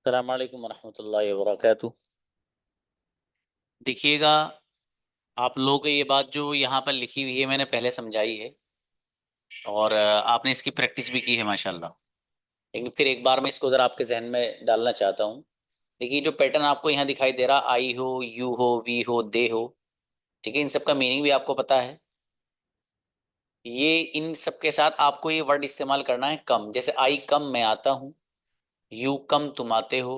अस्सलाम वालेकुम वरहमतुल्लाहि वबरकातुह। देखिएगा, आप लोगों को ये बात जो यहाँ पर लिखी हुई है मैंने पहले समझाई है और आपने इसकी प्रैक्टिस भी की है माशाल्लाह। लेकिन फिर एक बार मैं इसको जरा आपके जहन में डालना चाहता हूँ। देखिए, जो पैटर्न आपको यहाँ दिखाई दे रहा, आई हो, यू हो, वी हो, दे हो, ठीक है, इन सब का मीनिंग भी आपको पता है। ये इन सब के साथ आपको ये वर्ड इस्तेमाल करना है कम। जैसे आई कम, मैं आता हूँ। यू कम, तुम आते हो।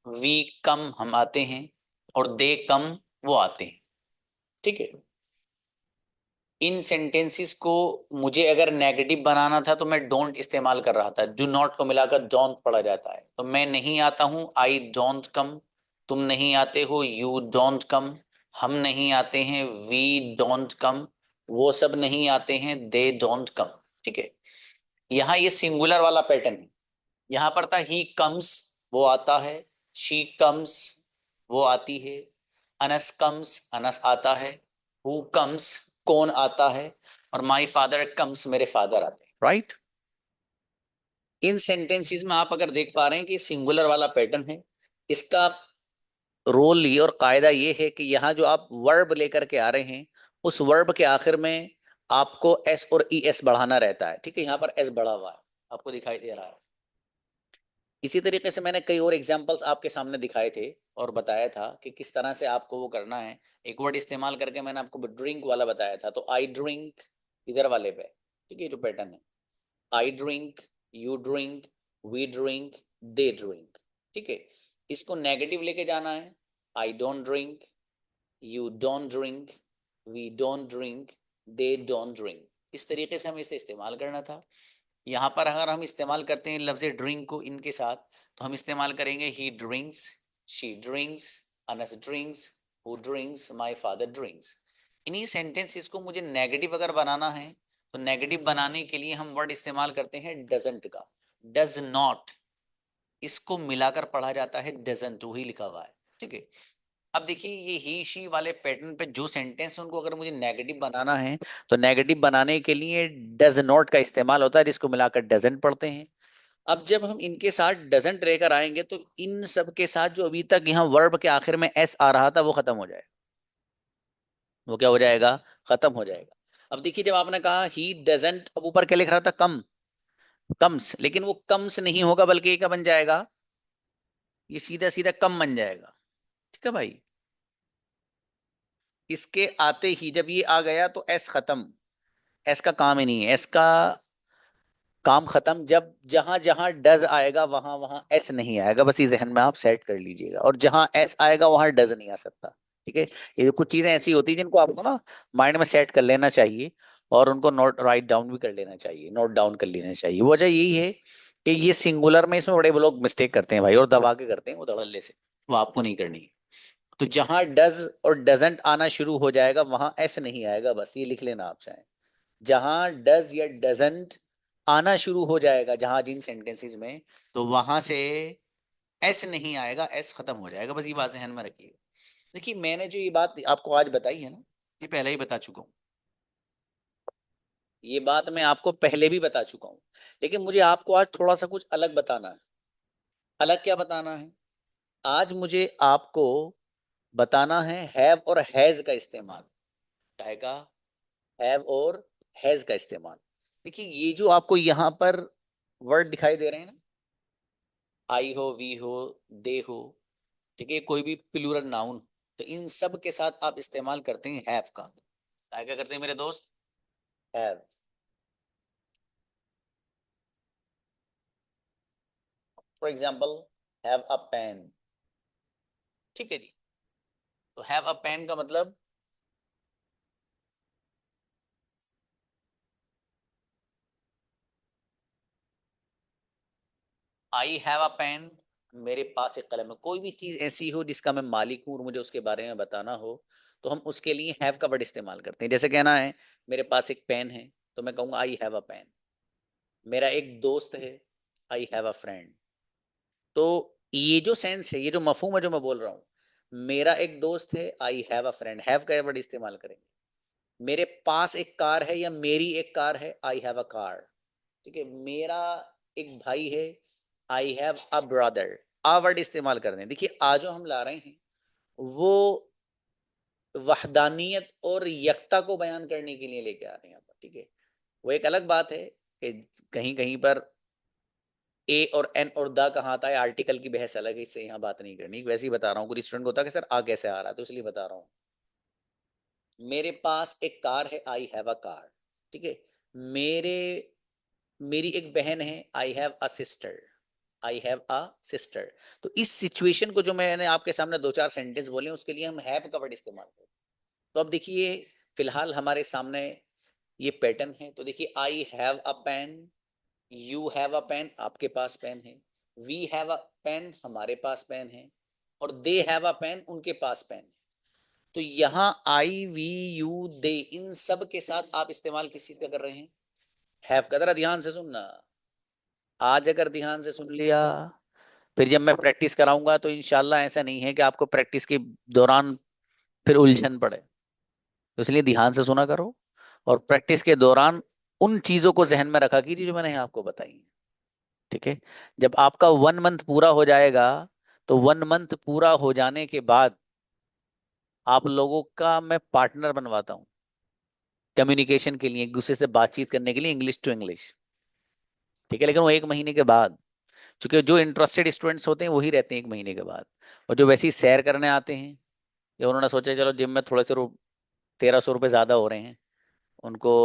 वी कम, हम आते हैं। और दे कम, वो आते हैं। ठीक है। इन सेंटेंसेस को मुझे अगर नेगेटिव बनाना था तो मैं डोंट इस्तेमाल कर रहा था। डू नॉट को मिलाकर डोंट पढ़ा जाता है। तो मैं नहीं आता हूं, आई डोंट कम। तुम नहीं आते हो, यू डोंट कम। हम नहीं आते हैं, वी डोंट कम। वो सब नहीं आते हैं, दे डोंट कम। ठीक है। यहाँ ये सिंगुलर वाला पैटर्न है। यहाँ पर था ही कम्स, वो आता है। शी कम्स, वो आती है। अनस कम्स, अनस आता है। हु कम्स, कौन आता है। और माई फादर कम्स, मेरे फादर आते हैं। राइट। इन सेंटेंसेस में आप अगर देख पा रहे हैं कि सिंगुलर वाला पैटर्न है। इसका रोल ये और कायदा ये है कि यहाँ जो आप वर्ब लेकर के आ रहे हैं, उस वर्ब के आखिर में आपको एस और ई एस बढ़ाना रहता है। ठीक है, यहाँ पर एस बढ़ा हुआ है, आपको दिखाई दे रहा है। इसी तरीके से मैंने कई और एग्जांपल्स आपके सामने दिखाए थे और बताया था कि किस तरह से आपको वो करना है। एक वर्ड इस्तेमाल करके मैंने आपको ड्रिंक वाला बताया था। तो आई ड्रिंक इधर वाले पे, ठीक है, जो पैटर्न है, I drink, you drink, we drink, they drink. ठीक है। इसको नेगेटिव लेके जाना है। I don't drink, you don't drink, we don't drink, they don't drink. इस तरीके से हमें इसे इस्तेमाल करना था। यहाँ पर अगर हम इस्तेमाल करते हैं लफ्ज ड्रिंक को इनके साथ, तो हम इस्तेमाल करेंगे ही drinks, she drinks, Anas drinks, who drinks, my father drinks. इन्हीं सेंटेंसेस को मुझे नेगेटिव अगर बनाना है, तो नेगेटिव बनाने के लिए हम वर्ड इस्तेमाल करते हैं डजंट का। डज नॉट, इसको मिलाकर पढ़ा जाता है डजंट, वही लिखा हुआ है। ठीक है। अब देखिए, ये ही शी वाले पैटर्न पे जो सेंटेंस है उनको अगर मुझे नेगेटिव बनाना है, तो नेगेटिव बनाने के लिए डज नॉट का इस्तेमाल होता है, जिसको मिलाकर डजंट पढ़ते हैं। अब जब हम इनके साथ डजंट लेकर आएंगे, तो इन सब के साथ जो अभी तक यहाँ वर्ब के आखिर में एस आ रहा था वो खत्म हो जाएगा। वो क्या हो जाएगा? खत्म हो जाएगा। अब देखिए, जब आपने कहा ही डजंट, अब ऊपर क्या लिख रहा था? कम, कम्स, लेकिन वो कम्स नहीं होगा, बल्कि ये क्या बन जाएगा? ये सीधा सीधा कम बन जाएगा। ठीक है भाई। इसके आते ही जब ये आ गया तो एस खत्म। एस का काम ही नहीं है। एस का काम खत्म। जब जहां जहां डज आएगा वहां वहां एस नहीं आएगा। बस ये जहन में आप सेट कर लीजिएगा। और जहां एस आएगा वहां डज नहीं आ सकता। ठीक है। ये कुछ चीजें ऐसी होती है जिनको आपको ना माइंड में सेट कर लेना चाहिए, और उनको नोट राइट डाउन भी कर लेना चाहिए, नोट डाउन कर लेना चाहिए। वजह यही है कि ये सिंगुलर में इसमें बड़े लोग मिस्टेक करते हैं भाई, और दबा के करते हैं वो धड़ल्ले से। वो आपको नहीं करनी है। तो जहां डज और डजंट आना शुरू हो जाएगा वहां एस नहीं आएगा। बस ये लिख लेना आप चाहें। जहां डज या डजंट आना शुरू हो जाएगा, जहां जिन सेंटेंसेस में, तो वहां से एस नहीं आएगा, एस खत्म हो जाएगा। बस ये बात ध्यान में रखिए। देखिए, मैंने जो ये बात आपको आज बताई है ना, ये पहले ही बता चुका हूँ। ये बात मैं आपको पहले भी बता चुका हूँ। लेकिन मुझे आपको आज थोड़ा सा कुछ अलग बताना है। अलग क्या बताना है? आज मुझे आपको बताना है हैव और हैज का इस्तेमाल। क्या का? हैव और हैज का इस्तेमाल। देखिए, ये जो आपको यहाँ पर वर्ड दिखाई दे रहे हैं ना, आई हो, वी हो, दे हो, ठीक है, कोई भी प्लूरल नाउन, तो इन सब के साथ आप इस्तेमाल करते हैं हैव का। क्या करते हैं मेरे दोस्त? Have. For example, have a pen. ठीक है जी। तो हैव अ पेन का मतलब, आई हैव अ पेन, मेरे पास एक कलम है। कोई भी चीज ऐसी हो जिसका मैं मालिक हूं और मुझे उसके बारे में बताना हो, तो हम उसके लिए हैव का वर्ड इस्तेमाल करते हैं। जैसे कहना है मेरे पास एक पेन है, तो मैं कहूंगा आई हैव अ पेन। मेरा एक दोस्त है, आई हैव अ फ्रेंड। तो ये जो सेंस है, ये जो मफहूम है जो मैं बोल रहा हूँ, मेरा एक दोस्त है, I have a friend, have का वर्ड इस्तेमाल करेंगे। मेरे पास एक कार है या मेरी एक कार है, आई हैव अ कार। ठीक है। मेरा एक भाई है, आई हैव अ ब्रदर। आ वर्ड इस्तेमाल कर दें। देखिए आ जो हम ला रहे हैं वो वहदानियत और यकता को बयान करने के लिए लेके आ रहे हैं यहाँ पर, ठीक है। वो एक अलग बात है कि कहीं कहीं पर ए और एन और द कहाँ आता है, आर्टिकल की बहस अलग है, इससे यहाँ बात नहीं करनी। वैसे ही बता रहा हूँ, कुछ स्टूडेंट को होता है कि सर आ कैसे आ रहा है, तो इसलिए बता रहा हूँ। मेरे पास एक कार है, आई हैव अ कार, ठीक है। मेरे मेरी एक बहन है, I have a sister, I have a sister. तो इस सिचुएशन को जो मैंने आपके सामने दो चार सेंटेंस बोले उसके लिए हम हैव का वर्ड इस्तेमाल करते हैं। तो अब देखिए फिलहाल हमारे सामने ये पैटर्न है। तो देखिए I have a pen, you have a pen, आपके पास पेन है, वी हैव अ पेन, हमारे पास पेन है, और दे हैव अ पेन, उनके पास पेन है। तो यहाँ आई वी यू दे इन सब के साथ आप इस्तेमाल किस चीज का कर रहे हैं, हैव का। जरा ध्यान से सुनना, आज अगर ध्यान से सुन लिया फिर जब मैं प्रैक्टिस कराऊंगा तो इंशाल्लाह ऐसा नहीं है कि आपको प्रैक्टिस के दौरान फिर उलझन पड़े। तो इसलिए ध्यान से सुना करो और प्रैक्टिस के दौरान उन चीजों को जहन में रखा कीजिए जो मैंने यहाँ आपको बताई है, ठीक है। जब आपका 1 मंथ पूरा हो जाएगा तो 1 मंथ पूरा हो जाने के बाद आप लोगों का मैं पार्टनर बनवाता हूँ कम्युनिकेशन के लिए, एक दूसरे से बातचीत करने के लिए, इंग्लिश टू इंग्लिश, ठीक है। लेकिन वो 1 महीने के बाद, क्योंकि जो इंटरेस्टेड स्टूडेंट्स होते हैं वही रहते हैं 1 महीने के बाद, और जो वैसे ही सैर करने आते हैं या उन्होंने सोचा चलो जिम में थोड़े से 1300 रुपये ज्यादा हो रहे हैं, उनको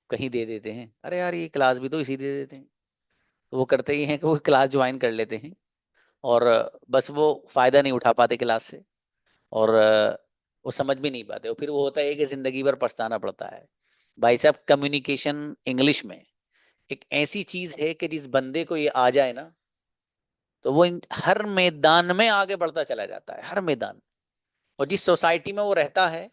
कहीं दे देते हैं, अरे यार ये क्लास भी तो इसी दे देते हैं, तो वो करते ही हैं कि वो क्लास ज्वाइन कर लेते हैं और बस वो फायदा नहीं उठा पाते क्लास से, और वो समझ भी नहीं पाते, और फिर वो होता है कि जिंदगी भर पछताना पड़ता है। भाई साहब कम्युनिकेशन इंग्लिश में एक ऐसी चीज है कि जिस बंदे को ये आ जाए ना तो वो हर मैदान में आगे बढ़ता चला जाता है, हर मैदान। और जिस सोसाइटी में वो रहता है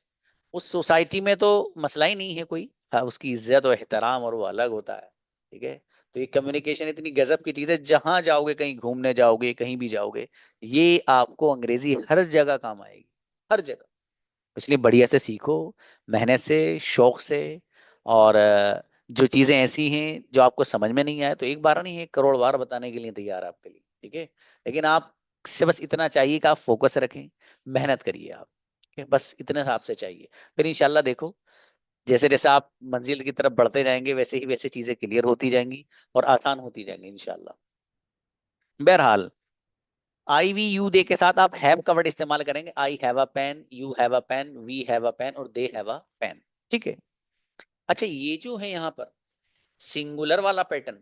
उस सोसाइटी में तो मसला ही नहीं है कोई, हाँ, उसकी इज्जत और एहतराम और वो अलग होता है, ठीक है। तो ये कम्युनिकेशन इतनी गजब की चीज है, जहां जाओगे, कहीं घूमने जाओगे, कहीं भी जाओगे, ये आपको अंग्रेजी हर जगह काम आएगी, हर जगह। इसलिए बढ़िया से सीखो, मेहनत से, शौक से, और जो चीजें ऐसी हैं जो आपको समझ में नहीं आए तो एक बार नहीं, 1 करोड़ बार बताने के लिए तैयार है आपके लिए, ठीक है। लेकिन आप से बस इतना चाहिए कि आप फोकस रखें, मेहनत करिए आप, ठीक है, बस इतने से आपसे चाहिए। फिर इंशाल्लाह देखो जैसे जैसे आप मंजिल की तरफ बढ़ते जाएंगे वैसे ही वैसे चीजें क्लियर होती जाएंगी और आसान होती जाएंगी इंशाल्लाह। बहरहाल आई वी यू दे के साथ आप हैव का वर्ड इस्तेमाल करेंगे, I have a pen, you have a pen, we have a pen, और दे हैव अ पेन, ठीक है। अच्छा ये जो है यहाँ पर सिंगुलर वाला पैटर्न,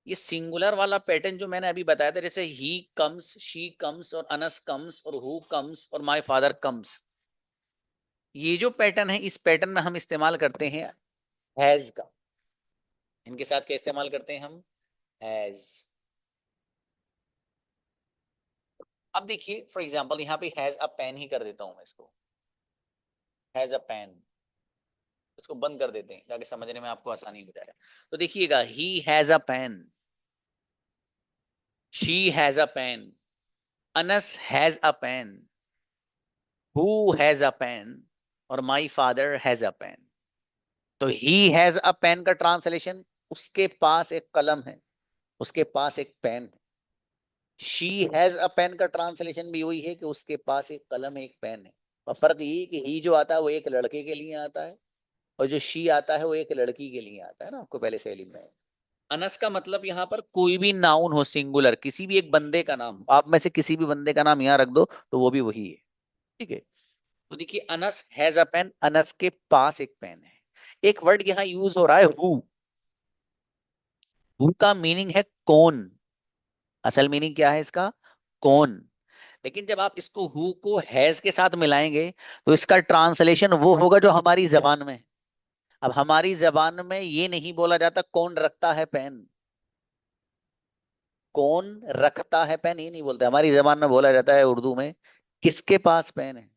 ये सिंगुलर वाला पैटर्न जो मैंने अभी बताया था, जैसे ही कम्स, शी कम्स, और अनस कम्स, और हु कम्स, और माय फादर कम्स, ये जो पैटर्न है इस पैटर्न में हम इस्तेमाल करते हैं हैज का। इनके साथ क्या इस्तेमाल करते हैं हम, हैज। अब देखिए फॉर एग्जांपल यहाँ पे हैज अ पेन ही कर देता हूं मैं इसको, हैज अ पेन, इसको बंद कर देते हैं ताकि समझने में आपको आसानी हो जाए। तो देखिएगा he has a pen, she has a pen, Anas has a pen, who has a pen, और my father has a pen. तो ही हैज अ पेन का ट्रांसलेशन उसके पास एक कलम है, उसके पास एक पेन है। शी हैज अ पेन का ट्रांसलेशन भी वही है कि उसके पास एक कलम है, एक पेन है। और फर्क ये कि ही जो आता है वो एक लड़के के लिए आता है, और जो शी आता है वो एक लड़की के लिए आता है ना, आपको पहले से इल्म में है। अनस का मतलब यहाँ पर कोई भी नाउन हो, सिंगुलर, किसी भी एक बंदे का नाम, आप में से किसी भी बंदे का नाम यहाँ रख दो तो वो भी वही है, ठीक है। तो देखिए Anas has a pen, Anas के पास एक पेन है। एक वर्ड यहाँ यूज हो रहा है हु का मीनिंग है कौन, असल मीनिंग क्या है इसका, कौन। लेकिन जब आप इसको हु को हैज के साथ मिलाएंगे तो इसका ट्रांसलेशन वो होगा जो हमारी जबान में है। अब हमारी जबान में ये नहीं बोला जाता कौन रखता है पेन, कौन रखता है पेन ये नहीं बोलते, हमारी जबान में बोला जाता है उर्दू में किसके पास पेन है।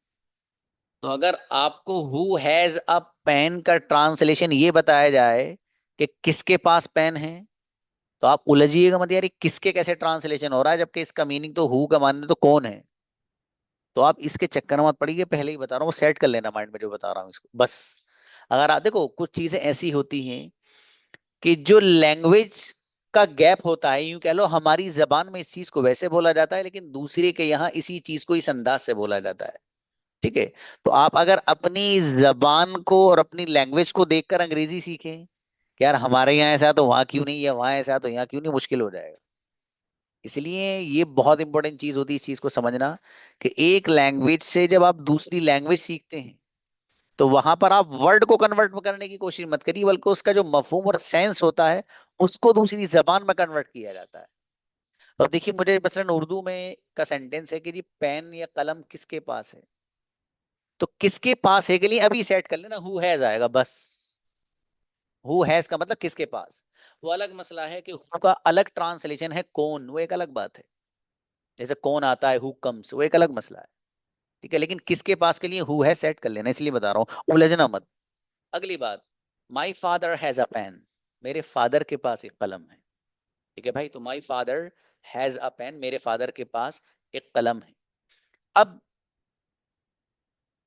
तो अगर आपको हु हैज अ पेन का ट्रांसलेशन ये बताया जाए कि किसके पास पेन है, तो आप उलझिएगा मत यार ये किसके कैसे ट्रांसलेशन हो रहा है, जबकि इसका मीनिंग तो हु का मानने तो कौन है। तो आप इसके चक्कर में मत पड़िए, पहले ही बता रहा हूँ, वो सेट कर लेना माइंड में जो बता रहा हूँ इसको बस। अगर आप देखो कुछ चीजें ऐसी होती हैं कि जो लैंग्वेज का गैप होता है, यूं कह लो हमारी जबान में इस चीज को वैसे बोला जाता है लेकिन दूसरे के यहाँ इसी चीज को इस अंदाज से बोला जाता है। ठीक है। तो आप अगर अपनी जबान को और अपनी लैंग्वेज को देखकर अंग्रेजी सीखें कि यार हमारे यहाँ ऐसा है तो वहां क्यों नहीं, या वहां ऐसा है तो यहाँ क्यों नहीं, मुश्किल हो जाएगा। इसलिए ये बहुत इंपॉर्टेंट चीज होती है इस चीज को समझना कि एक लैंग्वेज से जब आप दूसरी लैंग्वेज सीखते हैं तो वहां पर आप वर्ड को कन्वर्ट करने की कोशिश मत करिए, बल्कि उसका जो मफहूम और सेंस होता है उसको दूसरी जबान में कन्वर्ट किया जाता है। और देखिए, मुझे मसलन उर्दू में का सेंटेंस है कि जी पेन या कलम किसके पास है, तो किसके पास है के लिए अभी सेट कर लेना हु हैज आएगा बस। हु हैज का मतलब किसके पास। वो अलग मसला है कि हु का अलग ट्रांसलेशन है कौन, वो एक अलग बात है। जैसे कौन आता है, हु कम्स, वो एक अलग मसला है। ठीक है, लेकिन किसके पास के लिए हु है सेट कर लेना, इसलिए बता रहा हूँ, उलझना मत। अगली बात, my father has a pen, मेरे फादर के पास एक कलम है। ठीक है भाई, तो my father has a pen, मेरे फादर के पास एक कलम है। अब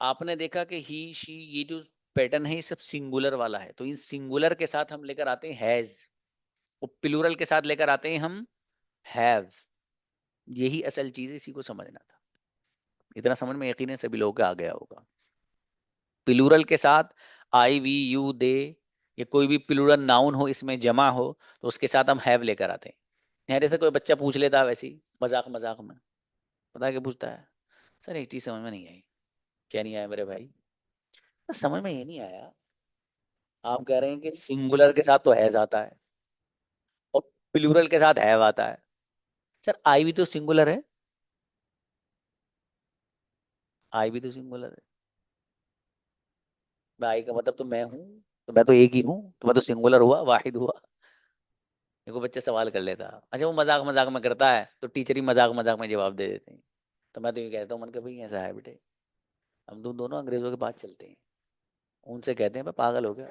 आपने देखा कि ही शी, ये जो पैटर्न है ये सब सिंगुलर वाला है, तो इन सिंगुलर के साथ हम लेकर आते हैं हैज, और प्लूरल के साथ लेकर आते हैं हम हैव। यही असल चीज है, इसी को समझना था। इतना समझ में यकीन है सभी लोगों के आ गया होगा। प्लूरल के साथ आई वी यू दे, या कोई भी प्लूरल नाउन हो इसमें जमा हो, तो उसके साथ हम हैव लेकर आते हैं। यहाँ जैसे कोई बच्चा पूछ लेता है वैसे ही मजाक मजाक में, पता है क्या पूछता है, सर एक चीज समझ में नहीं आई। क्या नहीं आया मेरे भाई? "सर, समझ में ये नहीं आया, आप कह रहे हैं कि सिंगुलर के साथ तो हैज आता है और प्लूरल के साथ हैव आता है। सर आई भी तो सिंगुलर है, आई भी तो सिंगुलर है। आई का मतलब तो मैं हूँ, तो मैं तो एक ही हूँ, तो मैं तो सिंगुलर हुआ, वाहिद हुआ। देखो बच्चा सवाल कर लेता, अच्छा वो मजाक मजाक में करता है तो टीचर ही मजाक मजाक में जवाब दे देते हैं। तो मैं तो ये कहता हूँ, मन के भाई ऐसा है बेटे, हम तो दोनों अंग्रेजों के पास चलते हैं, उनसे कहते हैं भाई पागल हो गया,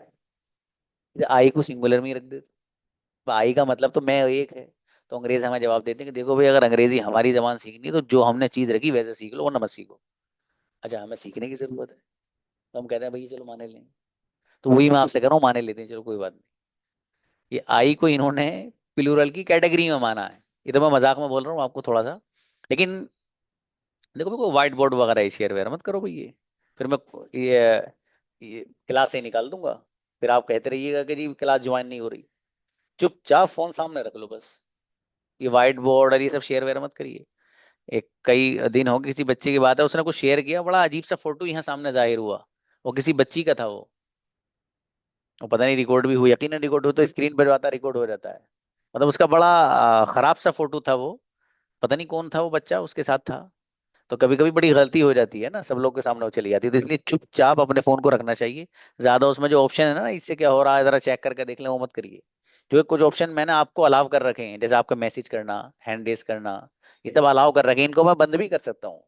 ये आई को सिंगुलर में ही रख देते, तो आई का मतलब तो मैं एक है। तो अंग्रेज हमें जवाब देते हैं कि देखो भाई, अगर अंग्रेजी हमारी जबान सीखनी है तो जो हमने चीज रखी वैसे सीख लो, वरना मत सीखो। अच्छा हमें सीखने की जरूरत है, तो हम कहते हैं भाई चलो माने लें। तो वही मैं आपसे कह रहा हूँ, माने लेते हैं, चलो कोई बात नहीं। ये आई को इन्होंने प्लूरल की कैटेगरी में माना है। ये तो मैं मजाक में बोल रहा हूँ आपको थोड़ा सा, लेकिन देखो मेरे को व्हाइट बोर्ड वगैरह शेयर वेयर मत करो भाई, ये फिर मैं ये ये क्लास से ही निकाल दूंगा। फिर आप कहते रहिएगा कि जी क्लास ज्वाइन नहीं हो रही। चुपचाप फोन सामने रख लो बस, ये व्हाइट बोर्ड और ये सब शेयर वेयर मत करिए। एक कई दिन हो गए, किसी बच्चे की बात है, उसने कुछ शेयर किया, बड़ा अजीब सा फोटो यहाँ सामने जाहिर हुआ, वो किसी बच्ची का था वो पता नहीं रिकॉर्ड भी हुआ, यकीन रिकॉर्ड हो तो स्क्रीन पर जो आता रिकॉर्ड हो जाता है। मतलब उसका बड़ा खराब सा फोटो था वो, पता नहीं कौन था वो बच्चा उसके साथ था। तो कभी कभी बड़ी गलती हो जाती है ना, सब लोग के सामने वो चली जाती है, तो इसलिए चुपचाप अपने फोन को रखना चाहिए। ज्यादा उसमें जो ऑप्शन है ना, इससे क्या हो रहा है जरा चेक करके देख लें, वो मत करिए। जो है, कुछ ऑप्शन मैंने आपको अलाउ कर रखे हैं, जैसे आपका मैसेज करना, हैंड रेस करना, ये सब अलाउ कर रखे हैं, इनको मैं बंद भी कर सकता हूँ।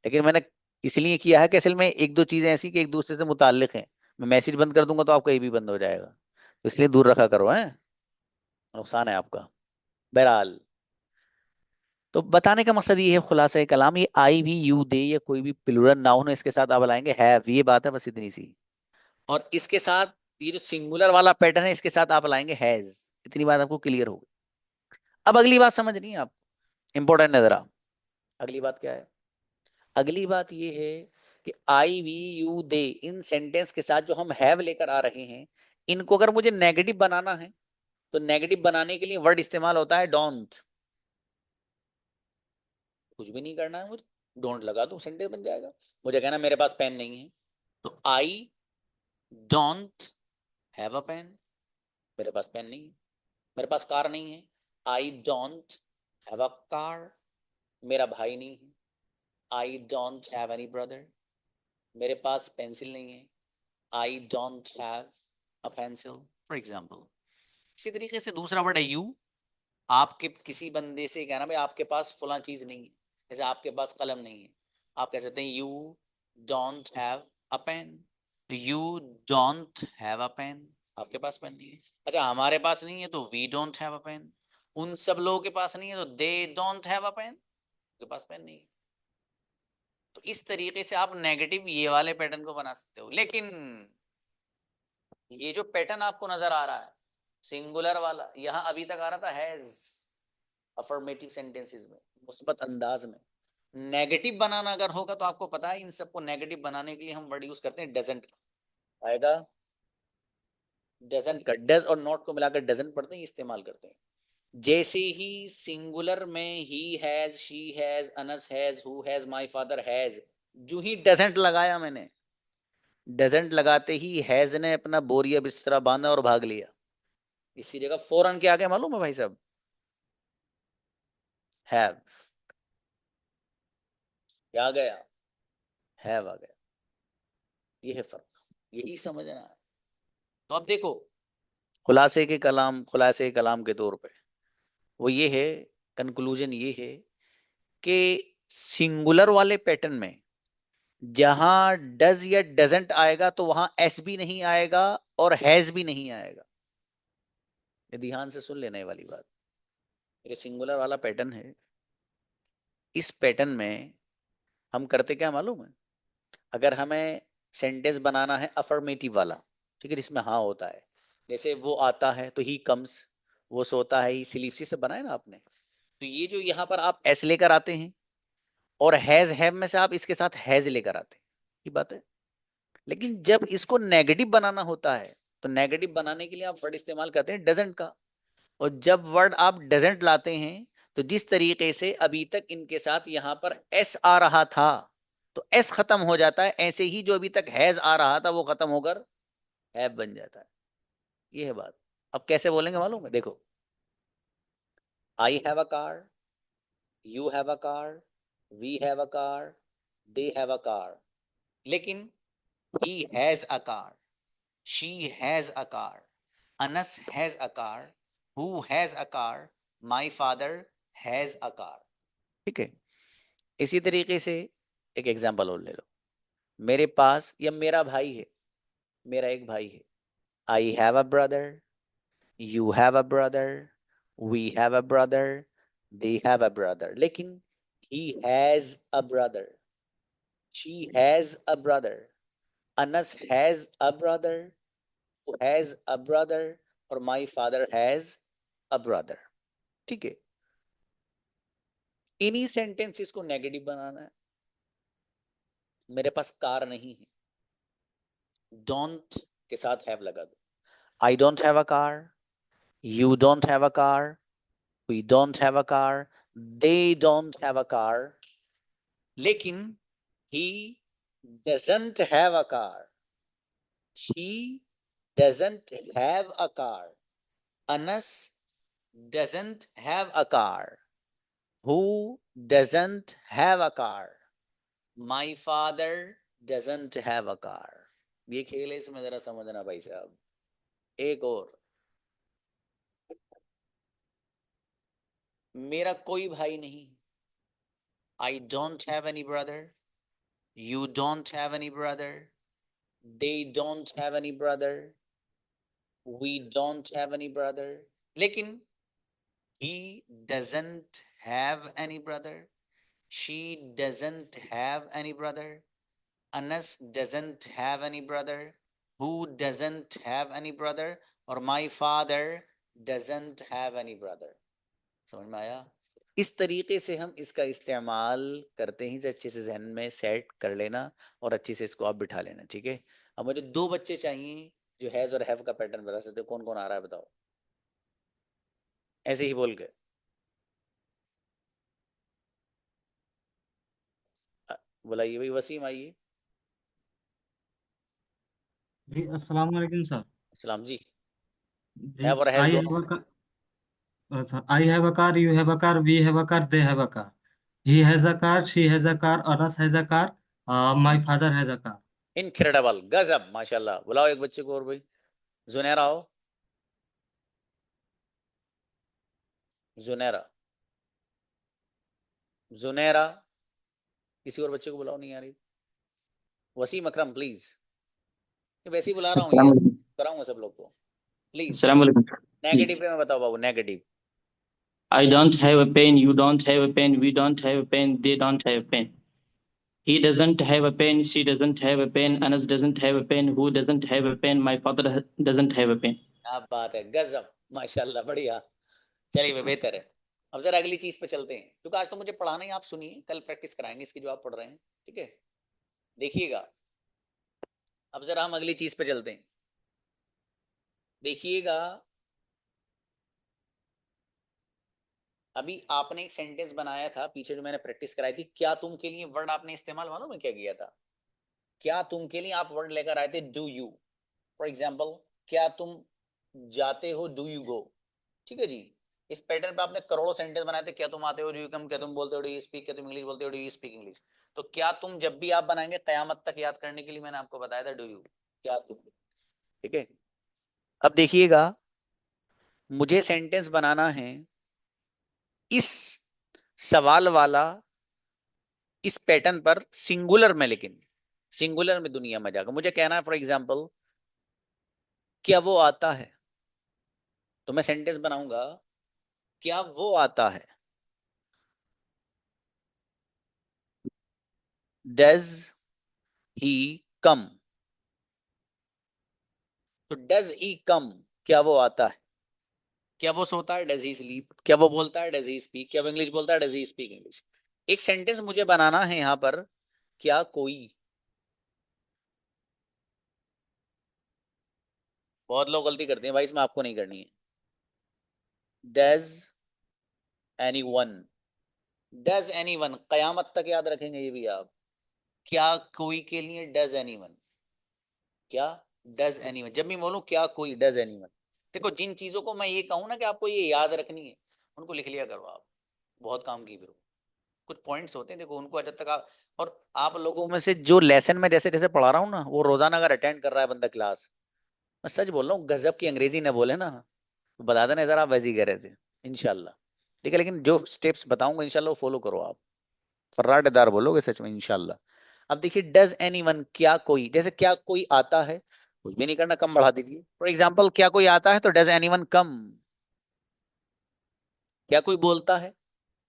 लेकिन मैंने इसलिए किया है कि असल में एक दो चीजें ऐसी कि एक दूसरे से मुताल्लिक हैं। मैं मैसेज बंद कर दूंगा तो आपका ये भी बंद हो जाएगा, तो इसलिए दूर रखा करो, है नुकसान है आपका। बहरहाल, तो बताने का मकसद ये है, खुलासा कलाम, ये आई भी यू दे या कोई भी प्लूरल नाउन है इसके साथ आप लाएंगे हैव, ये बात है बस इतनी सी। और इसके साथ ये जो सिंगुलर वाला पैटर्न है इसके साथ आप लाएंगे हैज। इतनी बात आपको क्लियर हो गई। अब अगली बात समझनी है आप, इंपॉर्टेंट है जरा। अगली बात क्या है? अगली बात ये है कि आई वी यू दे, इन सेंटेंस के साथ जो हम हैव लेकर आ रहे हैं, इनको अगर मुझे नेगेटिव बनाना है तो नेगेटिव बनाने के लिए वर्ड इस्तेमाल होता है डोंट। कुछ भी नहीं करना है मुझे, डोंट लगा दो सेंटेंस बन जाएगा। मुझे कहना मेरे पास पेन नहीं है, तो I don't have a pen, मेरे पास पेन नहीं है। मेरे पास कार नहीं है, I don't have a car, मेरा भाई नहीं है, I don't have any brother, मेरे पास पेंसिल नहीं है, I don't have a pencil, for example. इसी तरीके से दूसरा वर्ड है यू, आपके किसी बंदे से कहना भाई आपके पास फला चीज नहीं है, जैसे आपके पास कलम नहीं है, आप कह सकते हैं you don't have a pen, you don't have a pen, आपके पास पेन नहीं है। अच्छा हमारे पास नहीं है तो we don't have a pen, उन सब लोगों के पास नहीं है तो they don't have a pen, उनके पास पेन नहीं है। तो इस तरीके से आप नेगेटिव ये वाले पैटर्न को बना सकते हो, लेकिन ये जो पैटर्न आपको नजर आ रहा है सिंगुलर वाला यहाँ अभी तक आ रहा था हैज, अफर्मेटिव सेंटेंसेस में, मुस्बत अंदाज में। नेगेटिव बनाना अगर होगा तो आपको पता है इन सबको नेगेटिव बनाने के लिए हम वर्ड यूज करते हैं डजंट, आएगा डजंट का, डज और नॉट को मिलाकर डजंट पढ़ते हैं, इस्तेमाल करते हैं। जैसे ही सिंगुलर में he has, she has, Anas has, who has, my father has, जो ही डजंट लगाया मैंने, डजंट लगाते ही हैज ने अपना बोरिया बिस्तरा बांधा और भाग लिया। इसी जगह फौरन क्या आ गया मालूम है भाई साहब, हैव। क्या आ गया, हैव आ गया। ये है फर्क, यही समझना है। तो अब देखो, खुलासे के कलाम के तौर पे वो ये है, कंक्लूजन ये है कि सिंगुलर वाले पैटर्न में जहां डज या डजंट आएगा तो वहां एस भी नहीं आएगा और हैज भी नहीं आएगा। ये ध्यान से सुन लेने वाली बात। ये सिंगुलर वाला पैटर्न है, इस पैटर्न में हम करते क्या मालूम है, अगर हमें सेंटेंस बनाना है अफर्मेटिव वाला, ठीक है, जिसमें हाँ होता है, जैसे वो आता है तो ही कम्स, वो सोता है, ही स्लीप्स, से बनाए ना आपने, तो ये जो यहाँ पर आप एस लेकर आते हैं और हैज हैव में से आप इसके साथ हैज लेकर आते हैं, ये बात है। लेकिन जब इसको नेगेटिव बनाना होता है तो नेगेटिव बनाने के लिए आप वर्ड इस्तेमाल करते हैं डजंट का। और जब वर्ड आप डजंट लाते हैं तो जिस तरीके से अभी तक इनके साथ यहां पर एस आ रहा था तो एस खत्म हो जाता है, ऐसे ही जो अभी तक हैज आ रहा था वो खत्म होकर हैव बन जाता है। ये है बात। अब कैसे बोलेंगे मालूम है, देखो, I have a car, you have a car, we have a car, they have a car, लेकिन he has a car, she has a car, Anas has a car, who has a car, my father has a car। ठीक है, इसी तरीके से एक example और ले लो, मेरे पास या मेरा भाई है, मेरा एक भाई है, I have a brother, you have a brother, we have a brother, they have a brother, लेकिन he has a brother, she has a brother, Anas has a brother, who has a brother, और my father has a brother। ठीक है, इन्हीं sentences को negative बनाना है। मेरे पास car नहीं है, डोंट के साथ हैव लगा दो, I don't have a car, you don't have a car, we don't have a car, they don't have a car, लेकिन he doesn't have a car, she doesn't have a car, Anas doesn't have a car, who doesn't have a car, my father doesn't have a car। ये खेल है, इसमें जरा समझना भाई साहब। एक और, मेरा कोई भाई नहीं, I don't have any brother, you don't have any brother, they don't have any brother, we don't have any brother, लेकिन he doesn't have any brother, she doesn't have any brother, Anas doesn't have any brother, who doesn't have any brother, और my father doesn't have any brother। समझ में आया? इस तरीके से हम इसका इस्तेमाल करते ही, अच्छे से जहन में सेट कर लेना और अच्छे से इसको आप बिठा लेना, ठीक है। अब मुझे दो बच्चे चाहिए जो हैज और हैव का पैटर्न बता सकते हो, कौन कौन आ रहा है बताओ, ऐसे ही बोल के। बुलाइए भाई, वसीम आइए। जी अस्सलाम वालेकुम सर। सलाम जी। जी हैव और हैज आई दोनों। हैव अ अच्छा, I have a car, you have a car, we have a car, they have a car, he has a car, she has a car, Anas has a car, my father has a car. Incredible, गजब, माशाल्लाह। बुलाओ एक बच्चे को और भाई, जुनैरा आओ, जुनैरा, जुनैरा, किसी और बच्चे को बुलाओ, नहीं आ रही। वसीम अकरम प्लीज, वैसे ही बुला रहा हूँ अस्सलाम यार, वालेकुम। कराऊंगा सब लोग को, प्लीज। अस्सलाम वालेकुम। जी। नेगेटिव पे में बताओ बाबू, negative. I don't have a pen, you don't have a pen, we don't have a pen, they don't have a pen. He doesn't have a pen, she doesn't have a pen, Anas doesn't have a pen, who doesn't have a pen, my father doesn't have a pen। क्या बात है, गजब, माशाल्लाह, बढ़िया। चलिए भाई, बेहतर है। अब जरा अगली चीज पे चलते हैं, क्योंकि आज तो मुझे पढ़ाना ही, आप सुनिए, कल प्रैक्टिस कराएंगे इसकी जो आप पढ़ रहे हैं। ठीक है, देखिएगा। अब जरा हम अगली चीज पे चलते हैं, देखिएगा। अभी आपने एक सेंटेंस बनाया था पीछे जो मैंने प्रैक्टिस कराई थी, क्या तुम के लिए वर्ड आपने इस्तेमाल, मालूम है क्या किया था? क्या तुम के लिए आप वर्ड लेकर आए थे, डू यू। फॉर एग्जाम्पल, क्या तुम जाते हो, डू यू गो। ठीक है जी। इस पैटर्न पे आपने करोड़ों सेंटेंस बनाए थे, क्या तुम आते हो, डू यू कम, क्या तुम बोलते हो, डू यू स्पीक, क्या तुम इंग्लिश बोलते हो, डू यू स्पीक इंग्लिश। तो क्या तुम जब भी आप बनाएंगे कयामत तक याद करने के लिए, मैंने आपको बताया था, डू यू, क्या तुम। ठीक है, अब देखिएगा, मुझे सेंटेंस बनाना है इस सवाल वाला, इस पैटर्न पर, सिंगुलर में, लेकिन सिंगुलर में दुनिया में जाकर मुझे कहना है, फॉर एग्जाम्पल, क्या वो आता है। तो मैं सेंटेंस बनाऊंगा, क्या वो आता है, डज ही कम। तो डज ही कम, क्या वो आता है। क्या वो सोता है, डज ही स्लीप। क्या वो बोलता है, डज ही स्पीक। क्या वो इंग्लिश बोलता है, डज ही स्पीक इंग्लिश। एक सेंटेंस मुझे बनाना है यहां पर, क्या कोई। बहुत लोग गलती करते हैं भाई, इसमें आपको नहीं करनी है। Does anyone, does anyone, कयामत तक याद रखेंगे ये भी आप। क्या कोई के लिए डज एनी वन, क्या डज एनी वन, जब मैं बोलूं क्या कोई डज एनी वन। देखो, जिन चीजों को मैं ये कहूं ना कि आपको ये याद रखनी है, उनको लिख लिया करो आप, बहुत काम की फिर। कुछ पॉइंट्स होते हैं, देखो उनको जब तक आप, और आप लोगों में से जो लेसन में जैसे जैसे पढ़ा रहा हूँ ना, वो रोजाना अगर अटेंड कर रहा है बंदा क्लास, मैं सच बोल रहा हूँ, गजब की अंग्रेजी न बोले ना, तो बता देना जरा, आप वैसे ही कह रहे थे। इनशाला। ठीक है, लेकिन जो स्टेप्स बताऊंगा इनशाला वो फॉलो करो आप, फर्राटेदार बोलोगे सच में इंशाल्लाह। अब देखिए, डज एनी वन, क्या कोई, जैसे क्या कोई आता है, कुछ भी नहीं करना, कम बढ़ा दीजिए। फॉर एग्जाम्पल, क्या कोई आता है, तो डज एनी वन कम। क्या कोई बोलता है,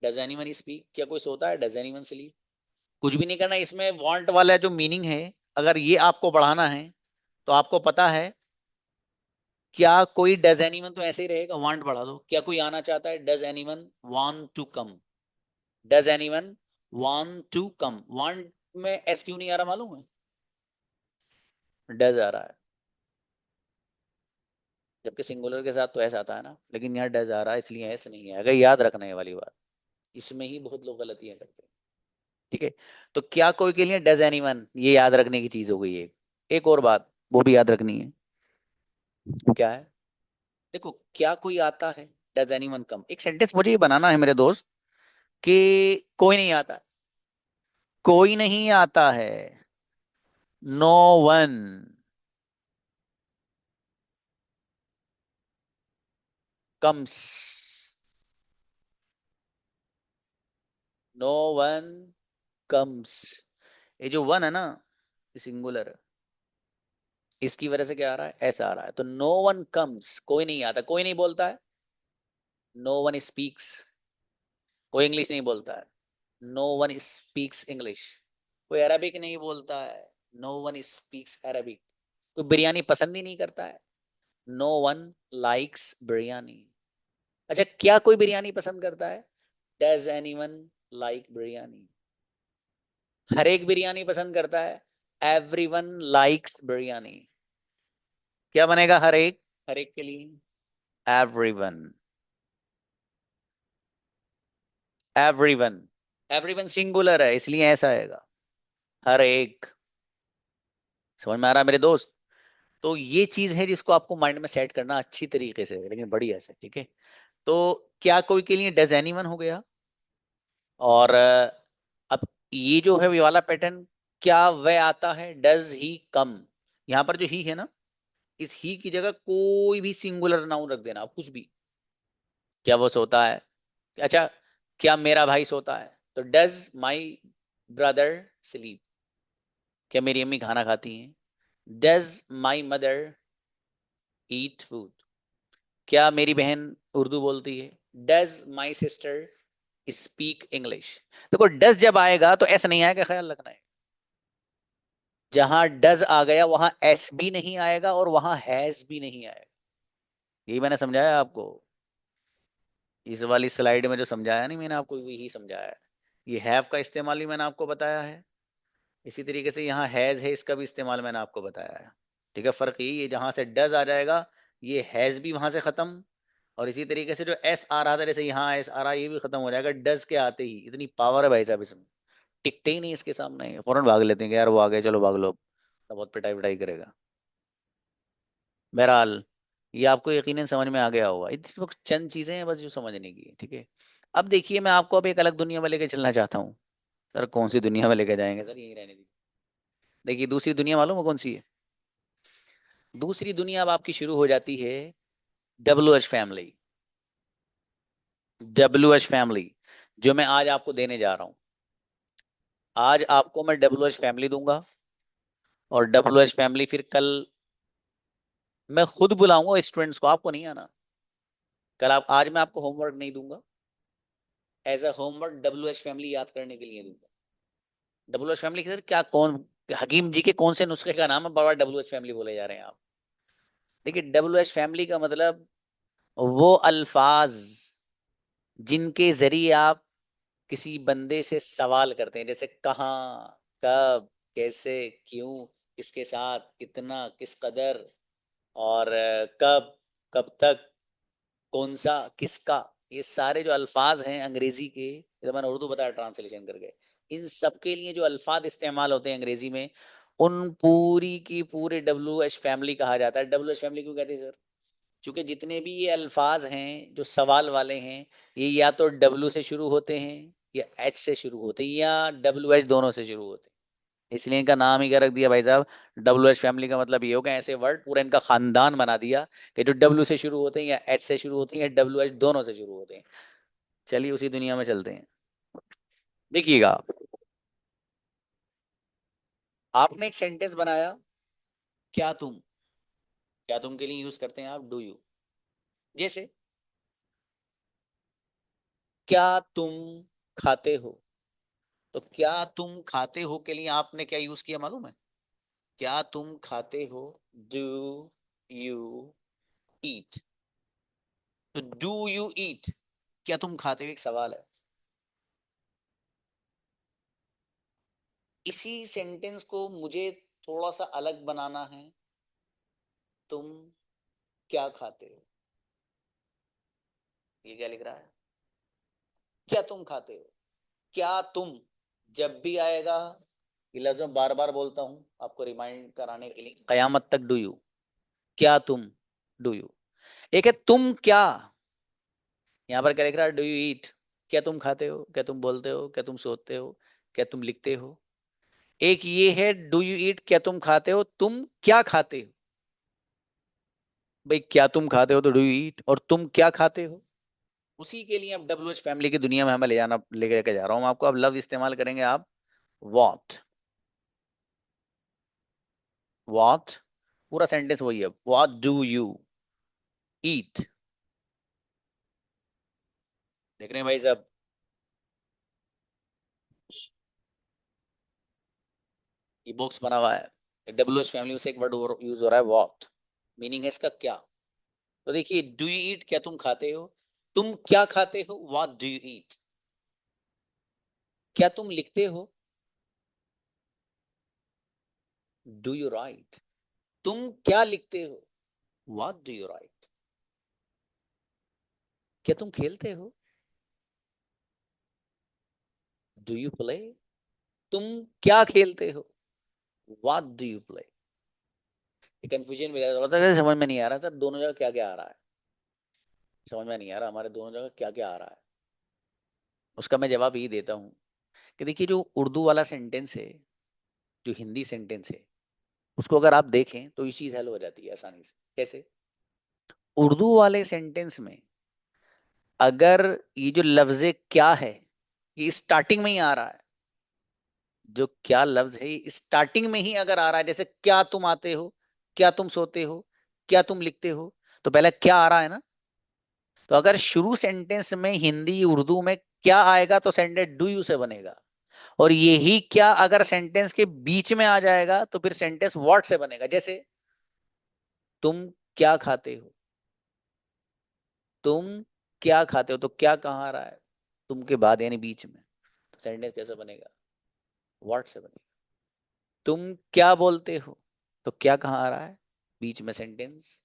डज एनी वन स्पीक। क्या कोई सोता है, डज एनी वन स्लीप। कुछ भी नहीं करना, इसमें वांट वाला जो मीनिंग है, अगर ये आपको बढ़ाना है, तो आपको पता है, क्या कोई डज एनी वन, तो ऐसे ही रहेगा, वांट बढ़ा दो। क्या कोई आना चाहता है, does anyone want to come. Does anyone want to come, want में एस क्यों नहीं आ रहा मालूम है, डज आ रहा है। जबकि सिंगुलर के साथ तो एस आता है ना, लेकिन यहाँ डज आ रहा है, इसलिए एस नहीं है। अगर याद रखने ये वाली बात, इसमें ही बहुत लोग गलतियां करते हैं। ठीक है, तो क्या कोई के लिए डज एनीवन, ये याद रखने की चीज हो गई है। एक और बात वो भी याद रखनी है, क्या है, देखो, क्या कोई आता है, डज एनीवन कम। एक सेंटेंस मुझे ये बनाना है मेरे दोस्त, कि कोई नहीं आता, कोई नहीं आता है, no one comes, no one comes. ये जो वन है ना, सिंगुलर है, इसकी वजह से क्या आ रहा है, ऐसा आ रहा है। तो नो वन कम्स, कोई नहीं आता, कोई नहीं बोलता है। नो वन स्पीक्स, कोई इंग्लिश नहीं बोलता है। नो वन स्पीक्स इंग्लिश, कोई अरबिक नहीं बोलता है। नो वन स्पीक्स अरबिक, कोई बिरयानी पसंद ही नहीं करता है। No one likes biryani. अच्छा, क्या कोई बिरयानी पसंद करता है, does anyone like biryani. हर एक बिरयानी पसंद करता है, एवरी वन लाइक्स बिरयानी। क्या बनेगा, हर एक के लिए, every one, everyone. Everyone singular है, इसलिए ऐसा आएगा, हर एक। समझ में आ रहा है मेरे दोस्त? तो ये चीज है जिसको आपको माइंड में सेट करना अच्छी तरीके से, लेकिन बढ़िया से। ठीक है, तो क्या कोई के लिए डज एनीवन हो गया। और अब ये जो है, ये वाला पैटर्न, क्या वह आता है, डज ही कम। यहाँ पर जो ही है ना, इस ही की जगह कोई भी सिंगुलर नाउन रख देना आप, कुछ भी। क्या वो सोता है, अच्छा, क्या मेरा भाई सोता है, तो डज माई ब्रदर स्लीप। क्या मेरी अम्मी खाना खाती हैं, does my mother eat food. क्या मेरी बहन उर्दू बोलती है, does my sister speak English. देखो, डज जब आएगा तो एस नहीं आएगा, ख्याल रखना है। जहां डज आ गया वहां एस भी नहीं आएगा, और वहां हैज भी नहीं आएगा। यही मैंने समझाया आपको, इस वाली स्लाइड में जो समझाया नहीं मैंने आपको, यही समझाया है। ये हैव का इस्तेमाल भी मैंने आपको बताया है, इसी तरीके से यहाँ हैज है, इसका भी इस्तेमाल मैंने आपको बताया है। ठीक है, फर्क यही है, जहां से डज आ जाएगा ये हैज भी वहां से खत्म, और इसी तरीके से जो एस आ रहा था जैसे यहाँ एस आ रहा है ये भी खत्म हो जाएगा डज के आते ही। इतनी पावर है भाई साहब इसमें, टिकते ही नहीं इसके सामने, फौरन भाग लेते हैं कि यार वो आ गए चलो भाग लो, तो बहुत पिटाई पिटाई करेगा। बहरहाल ये आपको यकीनन समझ में आ गया होगा, इतनी चंद चीजें हैं बस जो समझने की है। ठीक है, अब देखिए मैं आपको अब एक अलग दुनिया में लेके चलना चाहता हूँ। सर कौन सी दुनिया में लेके जाएंगे सर, यही रहने दीजिए। देखिए दूसरी दुनिया मालूम है कौन सी है? दूसरी दुनिया अब आपकी शुरू हो जाती है W H family. W H family जो मैं आज आपको देने जा रहा हूँ, आज आपको मैं डब्ल्यू एच फैमिली दूंगा, और डब्ल्यू एच फैमिली फिर कल मैं खुद बुलाऊंगा स्टूडेंट्स को, आपको नहीं आना। कल आप, आज मैं आपको होमवर्क नहीं दूंगा, as a homework W H family याद करने के लिए दूंगा। डब्ल्यू एच फैमिली के सर क्या, कौन हकीम जी के कौन से नुस्खे का नाम है, बार बार डब्ल्यू एच फैमिली बोले जा रहे हैं आप? देखिए डब्ल्यू एच फैमिली का मतलब वो अल्फाज जिनके जरिए आप किसी बंदे से सवाल करते हैं, जैसे कहाँ, कब, कैसे, क्यों, किसके साथ, कितना, किस कदर, और कब, कब तक, कौन सा, किसका, ये सारे जो अल्फाज हैं अंग्रेजी के, ये तो मैंने उर्दू बताया ट्रांसलेशन करके, इन सब के लिए जो अल्फाज इस्तेमाल होते हैं अंग्रेजी में, उन पूरी की पूरे डब्ल्यू एच फैमिली कहा जाता है। डब्ल्यू एच फैमिली क्यों कहते हैं सर? क्योंकि जितने भी ये अल्फाज हैं जो सवाल वाले हैं, ये या तो डब्ल्यू से शुरू होते हैं या एच से शुरू होते हैं या डब्ल्यू एच दोनों से शुरू होते हैं, इसलिए इनका नाम ही क्या रख दिया भाई साहब, डब्ल्यू एच फैमिली। का मतलब ये हो गया ऐसे वर्ड पूरा इनका खानदान बना दिया कि जो डब्ल्यू से शुरू होते हैं या एच से शुरू होते हैं या डब्ल्यू एच दोनों से शुरू होते हैं। चलिए उसी दुनिया में चलते हैं। देखिएगा, आपने एक सेंटेंस बनाया, क्या तुम, क्या तुम के लिए यूज करते हैं आप डू यू। जैसे क्या तुम खाते हो, तो क्या तुम खाते हो के लिए आपने क्या यूज किया मालूम है? क्या तुम खाते हो, डू यू ईट। तो डू यू ईट, क्या तुम खाते हो, एक सवाल है। इसी सेंटेंस को मुझे थोड़ा सा अलग बनाना है, तुम क्या खाते हो, ये क्या लिख रहा है? क्या तुम खाते हो, क्या तुम जब भी आएगा, ये लफ्ज मैं बार बार बोलता हूं आपको रिमाइंड कराने के लिए, कयामत तक डू यू, क्या तुम, डू यू। एक है तुम क्या, यहाँ पर क्या लिख रहा है, डू यू ईट, क्या तुम खाते हो, क्या तुम बोलते हो, क्या तुम सोते हो, क्या तुम लिखते हो। एक ये है डू यू ईट, क्या तुम खाते हो, तुम क्या खाते हो। भाई क्या तुम खाते हो तो डू यू ईट, और तुम क्या खाते हो। उसी के लिए अब डब्ल्यू एच फैमिली की दुनिया में हमें ले जाना, लेके लेके जा रहा हूँ आपको। अब लफ्ज इस्तेमाल करेंगे आप, वॉट। वॉट पूरा सेंटेंस वही है, वॉट डू यू ईट। देख रहे हैं भाई साहब, ये बॉक्स बना हुआ है, डब्ल्यू एच फैमिली से एक वर्ड यूज हो रहा है वॉट, मीनिंग है इसका क्या। तो देखिए डू यू ईट, क्या तुम खाते हो, तुम क्या खाते हो, व्हाट डू यू ईट, क्या तुम लिखते हो, डू यू राइट, तुम क्या लिखते हो, व्हाट डू यू राइट, क्या तुम खेलते हो, डू यू प्ले, तुम क्या खेलते हो, what do you play. Confusion भी रहता है, समझ में नहीं आ रहा था दोनों जगह क्या क्या आ रहा है, समझ में नहीं आ रहा हमारे दोनों जगह क्या क्या आ रहा है। उसका मैं जवाब यही देता हूँ कि देखिए जो उर्दू वाला सेंटेंस है, जो हिंदी सेंटेंस है, उसको अगर आप देखें तो ये चीज हल हो जाती है आसानी से। कैसे? उर्दू वाले सेंटेंस में अगर ये जो लफ्ज क्या है, ये स्टार्टिंग में ही आ रहा है, जो क्या लफ्ज है ये स्टार्टिंग में ही अगर आ रहा है, जैसे क्या तुम आते हो, क्या तुम सोते हो, क्या तुम लिखते हो, तो पहले क्या आ रहा है ना। तो अगर शुरू सेंटेंस में हिंदी उर्दू में क्या आएगा तो सेंटेंस डू यू से बनेगा, और यही क्या अगर सेंटेंस के बीच में आ जाएगा तो फिर सेंटेंस व्हाट से बनेगा। जैसे तुम क्या खाते हो, तुम क्या खाते हो, तो क्या कहाँ आ रहा है, तुम के बाद यानी बीच में, तो सेंटेंस कैसे बनेगा, व्हाट से बनेगा। तुम क्या बोलते हो, तो क्या कहाँ आ रहा है, बीच में सेंटेंस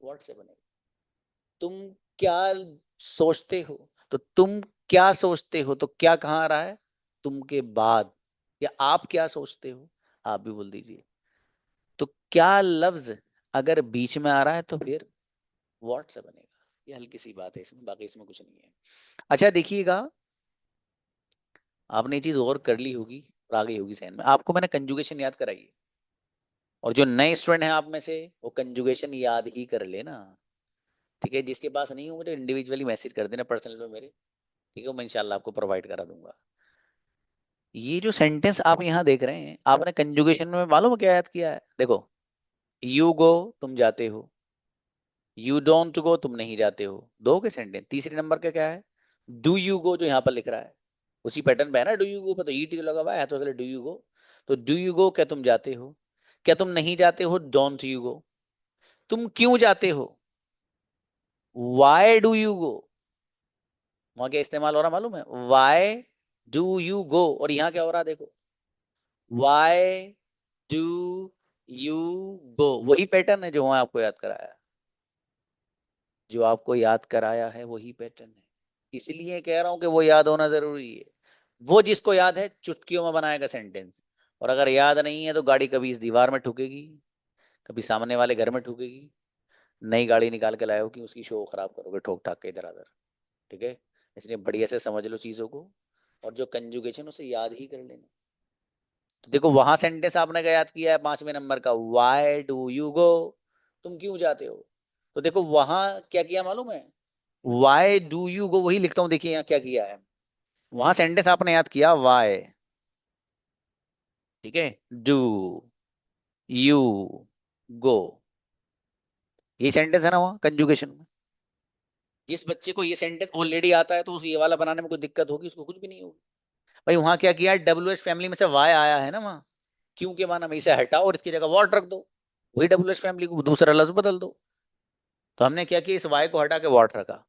व्हाट से बनेगा। तुम क्या सोचते हो, तो तुम क्या सोचते हो, तो क्या कहाँ आ रहा है, तुम के बाद। या आप क्या सोचते हो, आप भी बोल दीजिए। तो क्या लफ्ज अगर बीच में आ रहा है तो फिर व्हाट से बनेगा। ये हल्की सी बात है इसमें, बाकी इसमें कुछ नहीं है। अच्छा देखिएगा, आपने ये चीज और कर ली होगी और आ गई होगी सहन में, आपको मैंने कंजुगेशन याद कराई है। और जो नए स्टूडेंट हैं आप में से, वो कंजुगेशन याद ही कर लेना। ठीक है, जिसके पास नहीं हो मुझे इंडिविजुअली मैसेज कर देना पर्सनल में मेरे। ठीक है, मैं इंशाल्लाह आपको प्रोवाइड करा दूंगा। ये जो सेंटेंस आप यहाँ देख रहे हैं, आपने कंजुगेशन में मालूम है क्या याद किया है, देखो। यू गो, तुम जाते हो। यू डोंट गो, तुम नहीं जाते हो। दो के सेंटेंस। तीसरे नंबर का क्या है, डू यू गो, जो यहाँ पर लिख रहा है उसी पैटर्न पे है ना। डू यू गो पर तो ईटी तो लगा हुआ है तो डू यू गो। तो डू यू गो, क्या तुम जाते हो, क्या तुम नहीं जाते हो, डोंट यू गो। तुम क्यों जाते हो, वाई डू यू गो। वहां क्या इस्तेमाल हो रहा मालूम है, वाई डू यू गो, और यहाँ क्या हो रहा है देखो, वाई डू यू गो। वही पैटर्न है जो वहां आपको याद कराया, जो आपको याद कराया है वही पैटर्न है। इसलिए कह रहा हूं कि वो याद होना जरूरी है। वो जिसको याद है चुटकियों में बनाएगा सेंटेंस। और अगर याद नहीं है तो गाड़ी कभी इस दीवार में ठुकेगी, कभी सामने वाले घर में ठुकेगी, नई गाड़ी निकाल के लाए हो कि उसकी शो खराब करोगे ठोक ठाक के इधर उधर। ठीक है, इसलिए बढ़िया से समझ लो चीजों को, और जो कंजुगेशन उसे याद ही कर लेना। तो देखो वहां सेंटेंस आपने क्या याद किया है, 5वें नंबर का, वाई डू यू गो, तुम क्यों जाते हो। तो देखो वहां क्या किया मालूम है, वाई डू यू गो, वही लिखता हूं देखिए यहाँ क्या किया है। वहां सेंटेंस आपने याद किया वाई, ठीक है, डू यू गो, ये सेंटेंस है ना वहाँ कंजुगेशन में। जिस बच्चे को ये सेंटेंस ऑलरेडी आता है तो उस ये वाला बनाने में कोई दिक्कत होगी, उसको कुछ भी नहीं होगी। भाई वहां क्या किया, डब्ल्यू एच फैमिली में से वाई आया है ना वहाँ, क्यों के माना में इसे हटाओ और इसकी जगह वॉट रख दो। वही डब्ल्यू एच फैमिली को दूसरा लफ्ज बदल दो। तो हमने क्या किया, इस वाई को हटा के वॉट रखा।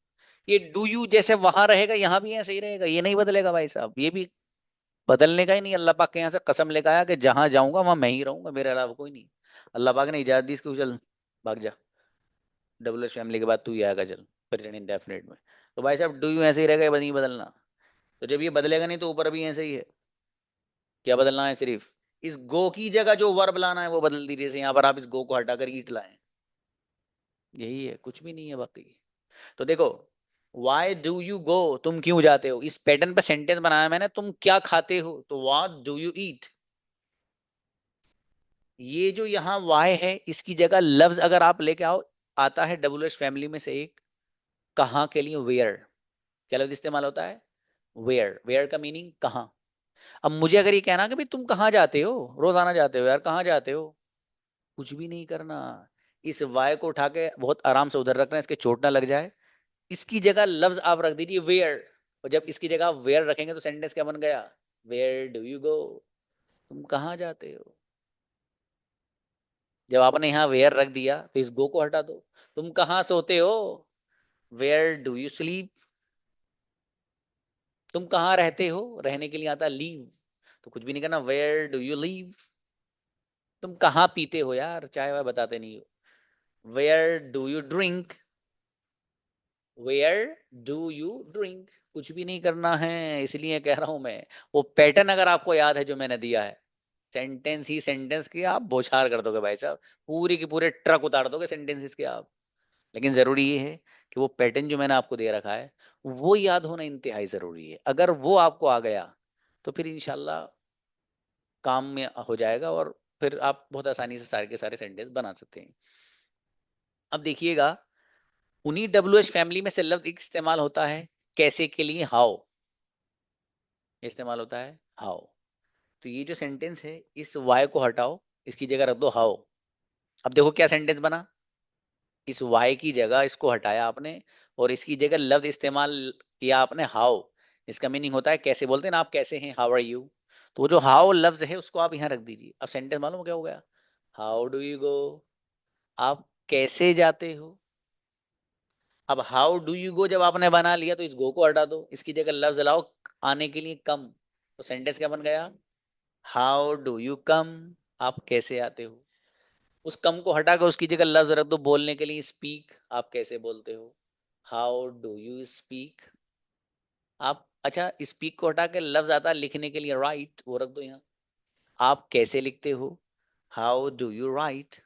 ये डू यू जैसे वहां रहेगा यहाँ भी ऐसे ही रहेगा, ये नहीं बदलेगा भाई साहब, ये भी बदलने का ही नहीं। अल्लाह पाक के यहाँ से कसम लेकर आया कि जहां जाऊंगा वहां मैं ही रहूंगा, मेरे अलावा कोई नहीं। अल्लाह पाक ने इजाजत दी इसको, चल भाग जा, डब्ल्यू एच फैमिली के बाद तू ही आएगा, चल प्रेजेंट इंडेफिनिट में। तो भाई साहब डू यू ऐसे ही रहेगा, ये नहीं बदलना। तो जब ये बदलेगा नहीं तो ऊपर भी ऐसे ही है। क्या बदलना है, सिर्फ इस गो की जगह जो वर्ब लाना है वो बदल दीजिए। जैसे यहाँ पर आप इस गो को हटाकर ईट लाएं, यही है, कुछ भी नहीं है बाकी। तो देखो, वाई डू यू गो, तुम क्यों जाते हो, इस पैटर्न पर सेंटेंस बनाया मैंने। तुम क्या खाते हो, तो व्हाट डू यू ईट। ये जो यहाँ वाई है इसकी जगह लफ्ज अगर आप लेके आओ, आता है डब्ल्यू एच फैमिली में से एक, कहाँ के लिए, वेयर। क्या लफ्ज इस्तेमाल होता है, वेयर। वेयर का मीनिंग कहाँ। अब मुझे अगर ये कहना कि भाई तुम कहाँ जाते हो, रोजाना जाते हो यार, कहाँ जाते हो, कुछ भी नहीं करना। इस वाय को उठा के बहुत आराम से उधर रखना, इसके चोट ना लग जाए। इसकी जगह लफ्ज आप रख दीजिए वेयर। और जब इसकी जगह आप वेयर रखेंगे तो सेंटेंस क्या बन गया, वेयर डू यू गो, तुम कहाँ जाते हो। जब आपने यहाँ वेयर रख दिया तो इस गो को हटा दो। तुम कहाँ सोते हो, वेयर डू यू स्लीप। तुम कहाँ रहते हो, रहने के लिए आता लीव, तो कुछ भी नहीं करना, वेयर डू यू लीव। तुम कहाँ पीते हो यार, चाय वाय बताते नहीं हो, where do you drink. Where do you drink, कुछ भी नहीं करना है। इसलिए कह रहा हूं मैं, वो पैटर्न अगर आपको याद है जो मैंने दिया है, सेंटेंस ही सेंटेंस की आप बौछार कर दोगे भाई साहब, पूरी की पूरे ट्रक उतार दोगे सेंटेंसेस के आप। लेकिन जरूरी ये है कि वो पैटर्न जो मैंने आपको दे रखा है वो याद होना इंतहाई जरूरी है। अगर वो आपको आ गया तो फिर इंशाल्लाह काम में हो जाएगा, और फिर आप बहुत आसानी से सारे के सारे सेंटेंस बना सकते हैं। अब देखिएगा, उन्हीं डब्ल्यू एच फैमिली में से लफ्ज एक इस्तेमाल होता है कैसे के लिए, हाउ। इस्तेमाल होता है हाउ। तो ये जो सेंटेंस है, इस वाई को हटाओ, इसकी जगह रख दो हाउ। अब देखो क्या सेंटेंस बना, इस वाई की जगह इसको हटाया आपने, और इसकी जगह लफ्ज इस्तेमाल किया आपने हाउ। इसका मीनिंग होता है कैसे, बोलते हैं ना आप कैसे हैं, हाउ आर यू। तो वो जो हाउ लफ्ज है उसको आप यहाँ रख दीजिए। अब सेंटेंस मालूम क्या हो गया, हाउ डू यू गो, आप कैसे जाते हो। अब हाउ डू यू गो जब आपने बना लिया तो इस गो को हटा दो, इसकी जगह लफ्ज लाओ आने के लिए कम, तो सेंटेंस क्या बन गया? हाउ डू यू कम, आप कैसे आते हो। उस कम को हटा कर उसकी जगह लफ्ज रख दो बोलने के लिए, स्पीक, आप कैसे बोलते हो। हाउ डू यू स्पीक, आप, अच्छा स्पीक को हटा के लफ्ज आता है लिखने के लिए राइट, वो रख दो यहाँ। आप कैसे लिखते हो, हाउ डू यू राइट।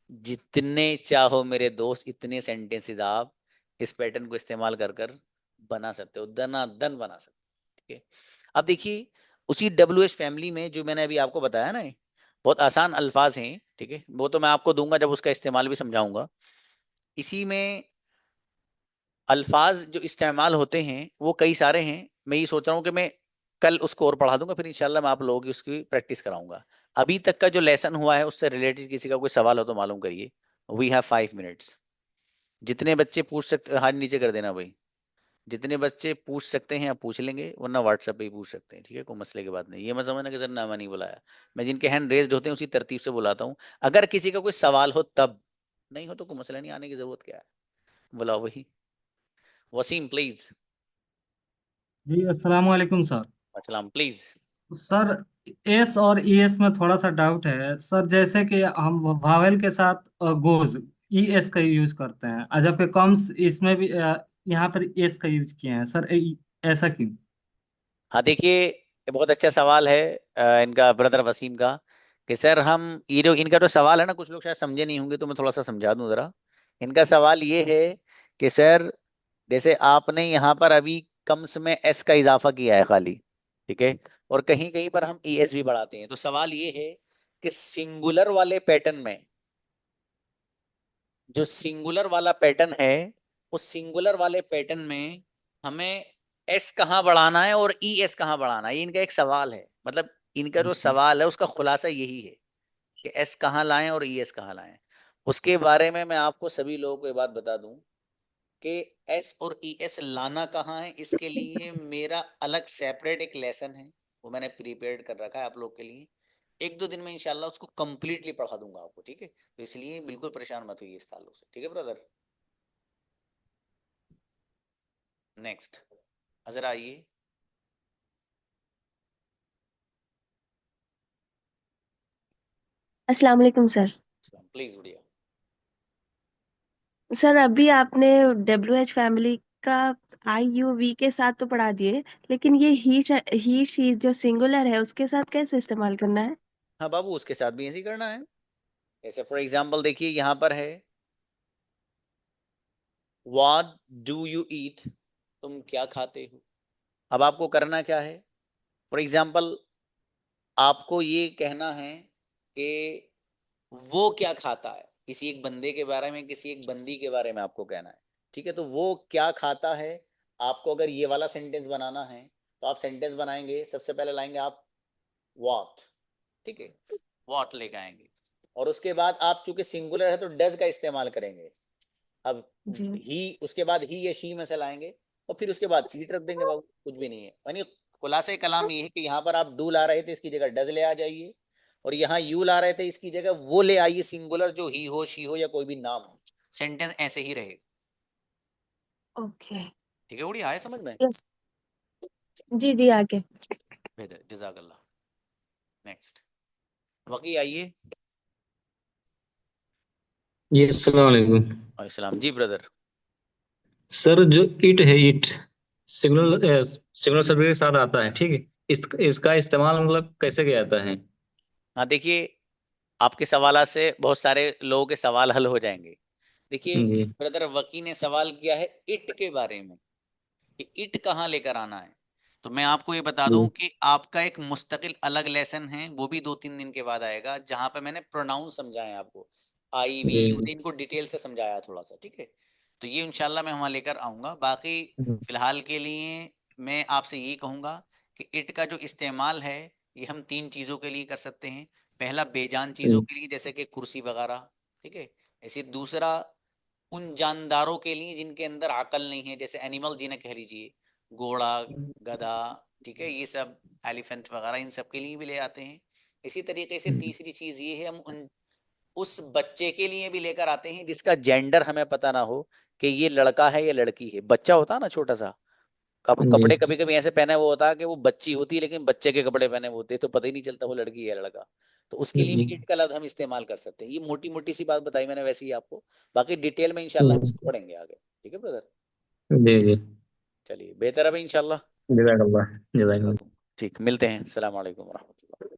जितने चाहो मेरे दोस्त इतने सेंटेंसेस आप इस पैटर्न को इस्तेमाल कर कर बना सकते हो, दना दन बना सकते हो, ठीक है। अब देखिए उसी डब्ल्यू एच फैमिली में जो मैंने अभी आपको बताया ना, बहुत आसान अल्फाज हैं, ठीक है, वो तो मैं आपको दूंगा जब उसका इस्तेमाल भी समझाऊंगा। इसी में अल्फाज जो इस्तेमाल होते हैं वो कई सारे हैं। मैं ये सोच रहा हूँ कि मैं कल उसको और पढ़ा दूंगा, फिर इंशाल्लाह मैं आप लोगों की उसकी प्रैक्टिस कराऊंगा। अभी तक का जो लेसन हुआ है उससे रिलेटेड किसी का कोई सवाल हो तो मालूम करिए। We have 5 minutes. जितने बच्चे पूछ सकते, हाथ नीचे कर देना भाई। जितने बच्चे पूछ सकते हैं आप पूछ लेंगे, वरना व्हाट्सएप पे ही पूछ सकते हैं, ठीक है, कोई मसले की बात नहीं। ये मत समझना कि सर नामा नहीं बुलाया, मैं जिनके हैंड रेज्ड होते हैं उसी तरतीब से बुलाता हूँ। अगर किसी का कोई सवाल हो तब, नहीं हो तो कोई मसला नहीं, आने की जरूरत क्या है, बुलाओ वही। वसीम प्लीज। जी अस्सलाम वालेकुम sir. Aslam please. Sir S और ई एस में थोड़ा सा डाउट है सर, जैसे कि हम वावेल के साथ गोज ई एस का यूज करते हैं, जब पे कॉम्स इसमें भी यहाँ पर एस का यूज किए हैं सर, ऐसा क्यों? हाँ देखिए ये बहुत अच्छा सवाल है इनका ब्रदर वसीम का, कि सर हम ये जो इनका जो सवाल है ना, कुछ लोग शायद समझे नहीं होंगे तो मैं थोड़ा सा समझा दूं जरा। इनका सवाल ये है कि सर जैसे आपने यहाँ पर अभी कम्स में एस का इजाफा किया है खाली, ठीक है, और कहीं कहीं पर हम ई एस भी बढ़ाते हैं, तो सवाल ये है कि सिंगुलर वाले पैटर्न में, जो सिंगुलर वाला पैटर्न है, उस सिंगुलर वाले पैटर्न में हमें एस कहाँ बढ़ाना है और ई एस कहाँ बढ़ाना है, ये इनका एक सवाल है। मतलब इनका जी जो सर। सवाल है उसका खुलासा यही है कि एस कहाँ लाएं और ई एस कहाँ लाएं। उसके बारे में मैं आपको सभी लोगों को ये बात बता दूं कि एस और ई एस लाना कहाँ है, इसके लिए मेरा अलग सेपरेट एक लेसन है, वो मैंने प्रिपेयर्ड कर रखा है आप लोग के लिए। एक दो दिन में इंशाल्लाह उसको कंप्लीटली पढ़ा दूंगा आपको, ठीक है, तो इसलिए बिल्कुल परेशान मत होइए इस ताल्लुक से, ठीक है ब्रदर। नेक्स्ट, अजर आइए। अस्सलाम वालेकुम सर। प्लीज उड़िया। सर अभी आपने डब्ल्यू एच फैमिली का आई यू वी के साथ तो पढ़ा दिए, लेकिन ये ही शी जो सिंगुलर है उसके साथ कैसे इस्तेमाल करना है? हाँ बाबू उसके साथ भी ऐसे ही करना है। जैसे फॉर एग्जाम्पल देखिए यहाँ पर है व्हाट डू यू ईट, तुम क्या खाते हो। अब आपको करना क्या है, फॉर एग्जाम्पल आपको ये कहना है कि वो क्या खाता है, किसी एक बंदे के बारे में, किसी एक बंदी के बारे में आपको कहना है, ठीक है, तो वो क्या खाता है। आपको अगर ये वाला सेंटेंस बनाना है तो आप सेंटेंस बनाएंगे, सबसे पहले लाएंगे आप व्हाट, ठीक है, व्हाट लेके आएंगे, और उसके बाद आप चूंकि सिंगुलर है तो डज का इस्तेमाल करेंगे। अब जी। ही, उसके बाद ही या शी में से लाएंगे, और फिर उसके बाद ईट रख देंगे बाबू, कुछ भी नहीं है। यानी खुलासा कलाम ये है कि यहाँ पर आप डू ला रहे थे इसकी जगह डज ले आ जाइए, और यहाँ यू ला रहे थे इसकी जगह वो ले आइए, सिंगुलर जो ही हो शी हो या कोई भी नाम हो, सेंटेंस ऐसे ही रहे, ओके। ठीक है, उड़ी आए समझ में। यस। जी जी, आगे। बेहतर, जजाकल्ला। नेक्स्ट, वकी आइए। जी अस्सलाम वालेकुम। और सलाम जी ब्रदर। सर जो इट है, इट सिग्नल सिग्नल सर्विस के साथ आता है, ठीक है। इसका इस्तेमाल मतलब कैसे किया जाता है? हाँ देखिए आपके सवाल से बहुत सारे लोगों के सवाल हल हो जाएंगे। देखिए जी ब्रदर वकी ने सवाल किया है इट के बारे में, कि इट कहाँ लेकर आना है। तो मैं आपको ये बता दूं जी कि आपका एक मुस्तकिल अलग लेसन है, वो भी 2-3 दिन के बाद आएगा, जहां पे मैंने प्रोनाउन समझाए हैं आपको, आई वी यू ने जी इनको डिटेल से समझाया थोड़ा सा, ठीक है। तो ये इंशाल्लाह मैं वहां लेकर आऊंगा। बाकी फिलहाल के लिए मैं आपसे यही कहूंगा कि इट का जो इस्तेमाल है ये हम 3 चीजों के लिए कर सकते हैं। पहला बेजान चीजों जी के लिए जैसे कि कुर्सी वगैरह, ठीक है। ऐसे दूसरा उन जानदारों के लिए जिनके अंदर अकल नहीं है, जैसे एनिमल जिन्हें कह लीजिए, घोड़ा, गधा, ठीक है, ये सब एलिफेंट वगैरह, इन सब के लिए भी ले आते हैं। इसी तरीके से तीसरी चीज ये है, हम उन उस बच्चे के लिए भी लेकर आते हैं जिसका जेंडर हमें पता ना हो, कि ये लड़का है या लड़की है। बच्चा होता है ना छोटा सा, जी कपड़े कभी कभी ऐसे पहने हुए होता है कि वो बच्ची होती है लेकिन बच्चे के कपड़े पहने हुए होते हैं, तो पता ही नहीं चलता वो लड़की है या लड़का। तो उसके लिए भी जी इट का लफ्ज हम इस्तेमाल कर सकते हैं। ये मोटी मोटी सी बात बताई मैंने वैसे ही आपको, बाकी डिटेल में इंशाल्लाह हम इसको पढ़ेंगे आगे। ठीक है ब्रदर, जी जी। चलिए बेहतर है भाई इंशाल्लाह। जज़ाकल्लाह जज़ाकल्लाह। ठीक, मिलते हैं। सलाम अलैकुम वरहमतुल्लाह।